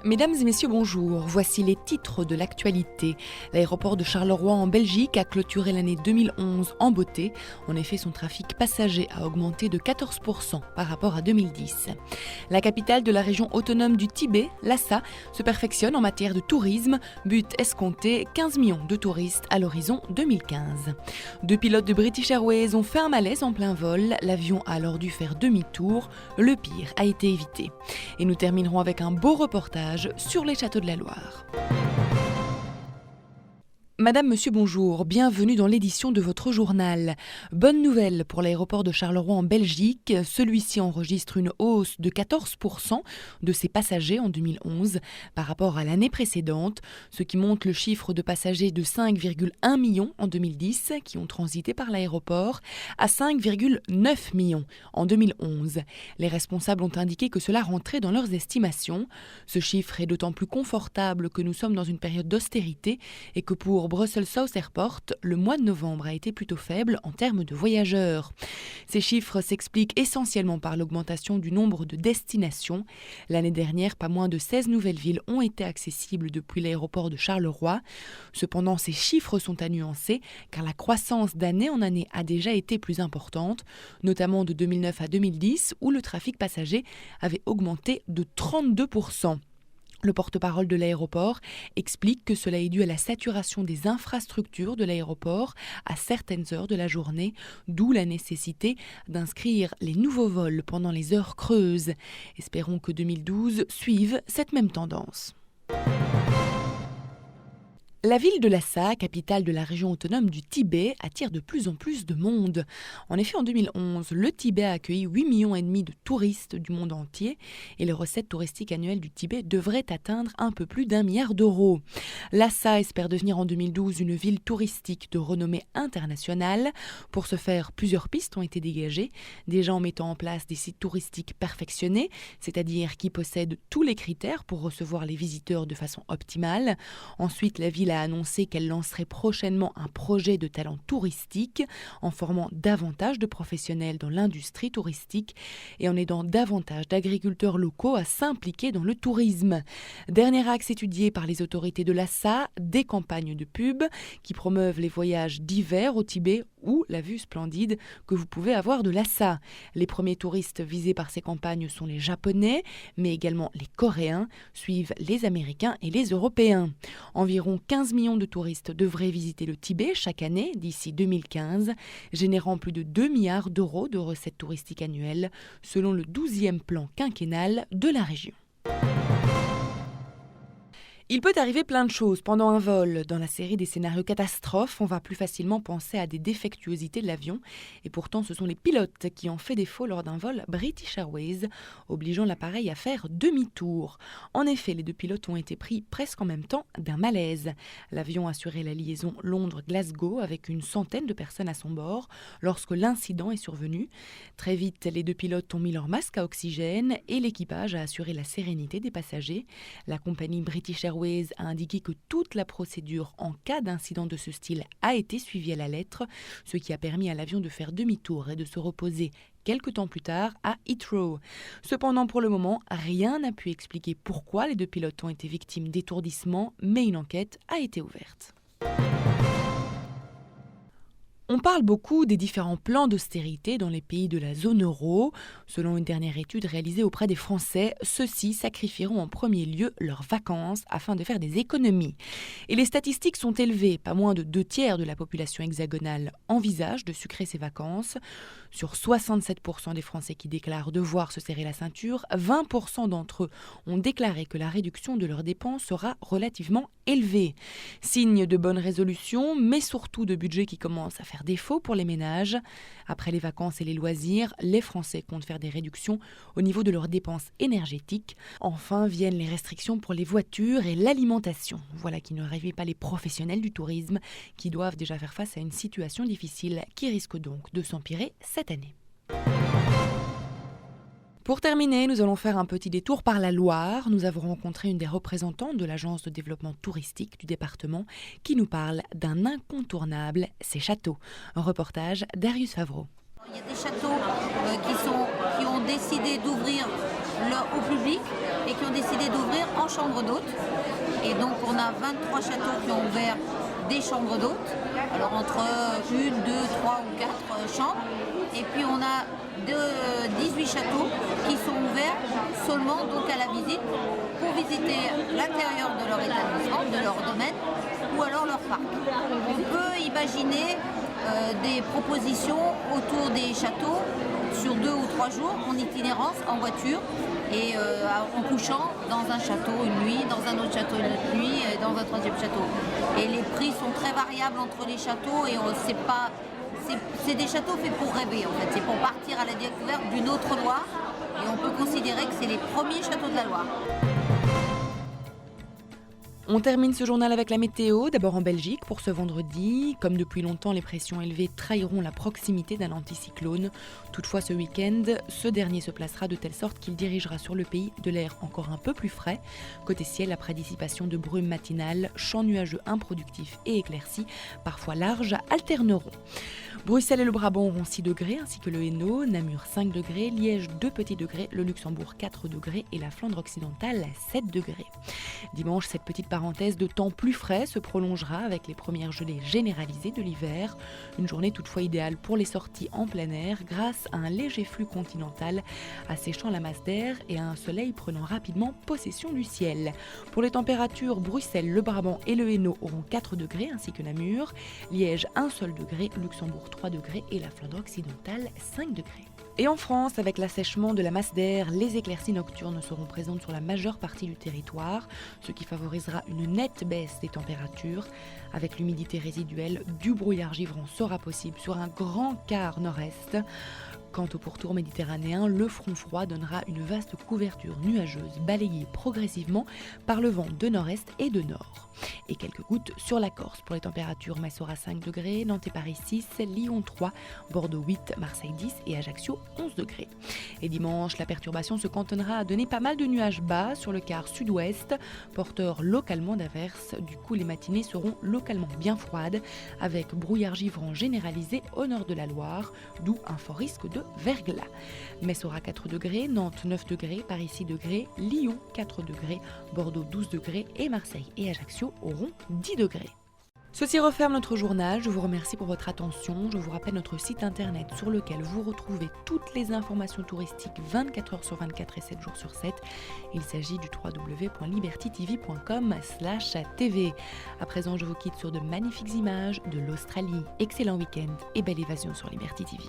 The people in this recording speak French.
Mesdames et messieurs, bonjour. Voici les titres de l'actualité. L'aéroport de Charleroi en Belgique a clôturé l'année 2011 en beauté. En effet, son trafic passager a augmenté de 14% par rapport à 2010. La capitale de la région autonome du Tibet, Lhasa, se perfectionne en matière de tourisme. But escompté, 15 millions de touristes à l'horizon 2015. Deux pilotes de British Airways ont fait un malaise en plein vol. L'avion a alors dû faire demi-tour. Le pire a été évité. Et nous terminerons avec un beau reportage sur les châteaux de la Loire. Madame, monsieur, bonjour, bienvenue dans l'édition de votre journal. Bonne nouvelle pour l'aéroport de Charleroi en Belgique. Celui-ci enregistre une hausse de 14% de ses passagers en 2011 par rapport à l'année précédente, ce qui monte le chiffre de passagers de 5,1 millions en 2010 qui ont transité par l'aéroport à 5,9 millions en 2011. Les responsables ont indiqué que cela rentrait dans leurs estimations. Ce chiffre est d'autant plus confortable que nous sommes dans une période d'austérité et que pour Brussels South Airport, le mois de novembre a été plutôt faible en termes de voyageurs. Ces chiffres s'expliquent essentiellement par l'augmentation du nombre de destinations. L'année dernière, pas moins de 16 nouvelles villes ont été accessibles depuis l'aéroport de Charleroi. Cependant, ces chiffres sont à nuancer car la croissance d'année en année a déjà été plus importante, notamment de 2009 à 2010 où le trafic passager avait augmenté de 32%. Le porte-parole de l'aéroport explique que cela est dû à la saturation des infrastructures de l'aéroport à certaines heures de la journée, d'où la nécessité d'inscrire les nouveaux vols pendant les heures creuses. Espérons que 2012 suive cette même tendance. La ville de Lhasa, capitale de la région autonome du Tibet, attire de plus en plus de monde. En effet, en 2011, le Tibet a accueilli 8,5 millions de touristes du monde entier et les recettes touristiques annuelles du Tibet devraient atteindre un peu plus d'1 milliard d'euros. Lhasa espère devenir en 2012 une ville touristique de renommée internationale. Pour ce faire, plusieurs pistes ont été dégagées, déjà en mettant en place des sites touristiques perfectionnés, c'est-à-dire qui possèdent tous les critères pour recevoir les visiteurs de façon optimale. Ensuite, la ville a annoncé qu'elle lancerait prochainement un projet de talent touristique en formant davantage de professionnels dans l'industrie touristique et en aidant davantage d'agriculteurs locaux à s'impliquer dans le tourisme. Dernier axe étudié par les autorités de Lhasa, des campagnes de pub qui promeuvent les voyages d'hiver au Tibet ou la vue splendide que vous pouvez avoir de Lhasa. Les premiers touristes visés par ces campagnes sont les Japonais, mais également les Coréens, suivent les Américains et les Européens. Environ 15 millions de touristes devraient visiter le Tibet chaque année d'ici 2015, générant plus de 2 milliards d'euros de recettes touristiques annuelles, selon le 12e plan quinquennal de la région. Il peut arriver plein de choses pendant un vol. Dans la série des scénarios catastrophes, on va plus facilement penser à des défectuosités de l'avion. Et pourtant, ce sont les pilotes qui ont fait défaut lors d'un vol British Airways, obligeant l'appareil à faire demi-tour. En effet, les deux pilotes ont été pris presque en même temps d'un malaise. L'avion assurait la liaison Londres-Glasgow avec une centaine de personnes à son bord lorsque l'incident est survenu. Très vite, les deux pilotes ont mis leur masque à oxygène et l'équipage a assuré la sérénité des passagers. La compagnie British Airways a indiqué que toute la procédure en cas d'incident de ce style a été suivie à la lettre, ce qui a permis à l'avion de faire demi-tour et de se reposer quelques temps plus tard à Heathrow. Cependant, pour le moment, rien n'a pu expliquer pourquoi les deux pilotes ont été victimes d'étourdissement, mais une enquête a été ouverte. On parle beaucoup des différents plans d'austérité dans les pays de la zone euro. Selon une dernière étude réalisée auprès des Français, ceux-ci sacrifieront en premier lieu leurs vacances afin de faire des économies. Et les statistiques sont élevées. Pas moins de 2/3 de la population hexagonale envisage de sucrer ses vacances. Sur 67% des Français qui déclarent devoir se serrer la ceinture, 20% d'entre eux ont déclaré que la réduction de leurs dépenses sera relativement élevée. Signe de bonnes résolutions, mais surtout de budget qui commence à faire défaut pour les ménages. Après les vacances et les loisirs, les Français comptent faire des réductions au niveau de leurs dépenses énergétiques. Enfin viennent les restrictions pour les voitures et l'alimentation. Voilà qui ne réveille pas les professionnels du tourisme qui doivent déjà faire face à une situation difficile qui risque donc de s'empirer cette année. Pour terminer, nous allons faire un petit détour par la Loire. Nous avons rencontré une des représentantes de l'agence de développement touristique du département qui nous parle d'un incontournable, ces châteaux. Un reportage d'Arius Favreau. Il y a des châteaux qui ont décidé d'ouvrir au public et qui ont décidé d'ouvrir en chambre d'hôtes. Et donc on a 23 châteaux qui ont ouvert des chambres d'hôtes, alors entre 1, 2, 3 ou 4 chambres. Et puis on a 18 châteaux qui sont ouverts seulement donc à la visite, pour visiter l'intérieur de leur établissement, de leur domaine, ou alors leur parc. On peut imaginer des propositions autour des châteaux sur 2 ou 3 jours en itinérance, en voiture, et en couchant dans un château une nuit, dans un autre château une autre nuit, et dans un troisième château. Et les prix sont très variables entre les châteaux et c'est des châteaux faits pour rêver en fait, c'est pour partir à la découverte d'une autre Loire et on peut considérer que c'est les premiers châteaux de la Loire. On termine ce journal avec la météo, d'abord en Belgique pour ce vendredi. Comme depuis longtemps, les pressions élevées trahiront la proximité d'un anticyclone. Toutefois, ce week-end, ce dernier se placera de telle sorte qu'il dirigera sur le pays de l'air encore un peu plus frais. Côté ciel, après dissipation de brumes matinales, champs nuageux improductifs et éclaircis, parfois larges, alterneront. Bruxelles et le Brabant auront 6 degrés, ainsi que le Hainaut, Namur 5 degrés, Liège 2 petits degrés, le Luxembourg 4 degrés et la Flandre occidentale 7 degrés. Dimanche, cette petite parenthèse de temps plus frais se prolongera avec les premières gelées généralisées de l'hiver. Une journée toutefois idéale pour les sorties en plein air grâce à un léger flux continental asséchant la masse d'air et à un soleil prenant rapidement possession du ciel. Pour les températures, Bruxelles, le Brabant et le Hainaut auront 4 degrés ainsi que Namur, Liège 1 seul degré, Luxembourg 3 degrés et la Flandre occidentale 5 degrés. Et en France, avec l'assèchement de la masse d'air, les éclaircies nocturnes seront présentes sur la majeure partie du territoire, ce qui favorisera une nette baisse des températures. Avec l'humidité résiduelle, du brouillard givrant sera possible sur un grand quart nord-est. Quant au pourtour méditerranéen, le front froid donnera une vaste couverture nuageuse balayée progressivement par le vent de nord-est et de nord. Et quelques gouttes sur la Corse. Pour les températures, Metz aura 5 degrés, Nantes et Paris 6, Lyon 3, Bordeaux 8, Marseille 10 et Ajaccio 11 degrés. Et dimanche, la perturbation se cantonnera à donner pas mal de nuages bas sur le quart sud-ouest, porteurs localement d'averses. Du coup, les matinées seront localement bien froides, avec brouillard givrant généralisé au nord de la Loire, d'où un fort risque de verglas. Metz aura 4 degrés, Nantes 9 degrés, Paris 6 degrés, Lyon 4 degrés, Bordeaux 12 degrés et Marseille et Ajaccio auront 10 degrés. Ceci referme notre journal. Je vous remercie pour votre attention. Je vous rappelle notre site internet sur lequel vous retrouvez toutes les informations touristiques 24 heures sur 24 et 7 jours sur 7. Il s'agit du www.libertytv.com/tv. À présent, je vous quitte sur de magnifiques images de l'Australie. Excellent week-end et belle évasion sur Liberty TV.